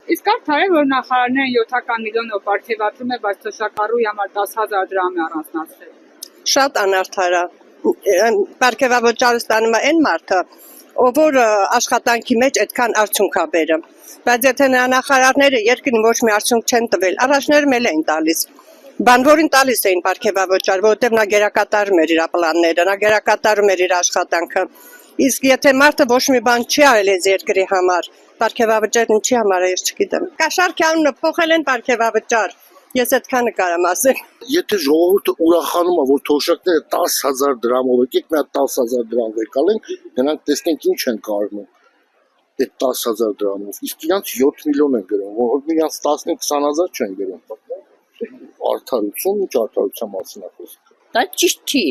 Իսկ արդար է, որ նախարարները 7 միլիոնով պարգևատրում է, բայց թոշակառուի համար 10,000 դրամ է առանձնացրել։ Շատ անարդար է։ Պարգևավճարը ստանում է այն մարդը, որ աշխատանքի մեջ այդքան արդյունք է բերում։ Բայց եթե նախարարները երկրին ոչ մի արդյունք չեն տվել, առաջներում էլ են տալիս։ Բանվորին տալիս էին պարգևավճար, որովհետև նա գերակատարում էր իր պլանները, նա գերակատարում էր իր աշխատանքը։ Իսկ եթե մարդը ոչ մի բան չի արել այս երկրի համար, պարգևավճարն ինչի համար է, ես չգիտեմ։ Կաշառքի անունը փոխել են պարգևավճար։ Ես այդքանը կարամ ասել։ Եթե ժողովուրդը ուրախանում է, որ թոշակները 10,000 դրամով, եկեք մի հատ 10,000 դրամ վեկալենք, նրանք տեսնենք ինչ են կարում այդ 10,000 դրամով։ Իսկ իրանց 7 միլիոն են գրում, որ իրանց 15-20,000 չեն գրում։ Արդարություն, ինչ արդարության մասին է խոսքը։ Դա ճիշտ չի։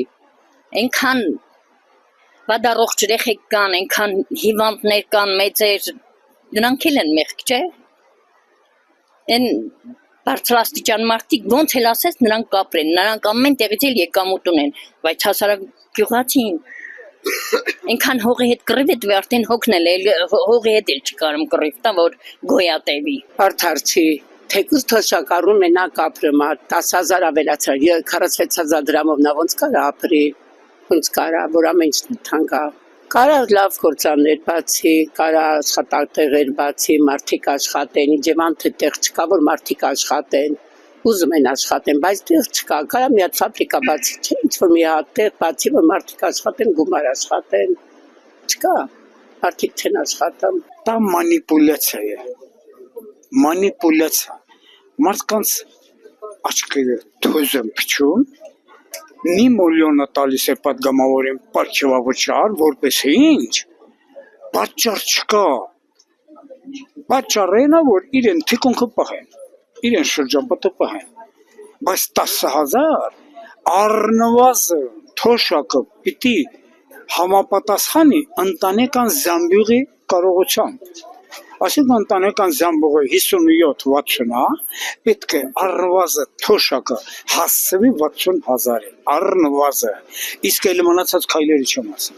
Այնքան բադառողջ երեխեք կան, այնքան հիվանդներ կան, մեծեր, նրանք էլ են մեղք, չէ՞։ Այն բարձրաստիճան մարդիկ ոնց էլ ասես նրանք կապրեն, նրանք ամեն տեղից էլ եկամուտ ունեն, բայց հասարակագյուղացին այնքան հողի հետ կռիվ է տվի, արդեն հոգն էլ հողի հետ էլ չկարում կռիվ տա, որ գոյատևի։ Արդար չի, թեկուզ թոշակառուն մենակ ապրում է, 10,000 ավելացրել, 46,000 դրամով նա ոնց կարա ապրի, ոնց կարա, որ ամեն ինչ թանկ է։ Կարա լավ գործաններ բացի, կարա աշխատատեղեր բացի, մարդիկ աշխատեն, իջևան թե տեղ չկա, որ մարդիկ աշխատեն, ուզում են աշխատեն, բայց տեղ չկա, կարա մի հատ ֆաբրիկա բացի, չէ, ինչ որ մի հատ տեղ բացի, որ մարդիկ աշխատեն, գումար աշխատեն, չկա, մարդիկ չեն աշխատում։ Դա մանիպուլյացիա է, մանիպուլյացիա, մարդկանց աչքերը թոզ են փչում, մի միլիոնը տալիս է պատգամավորին պարգևավճար, որպես ինչ, պատճառ չկա, պատճառն է, որ իրեն թիկունքը պահեն, իրեն շրջապատը պահեն, բայց 10,000 առնվազն թոշակը պիտի համապատասխանի ընտանեկան զամբյուղի կարողությամբ, այսինքն ընտանեկան զամբյուղը 57-60, պետք է առնվազն թոշակը հասցվի 60,000-ի, առնվազն, իսկ էլ մնացած քայլերը չեմ ասում։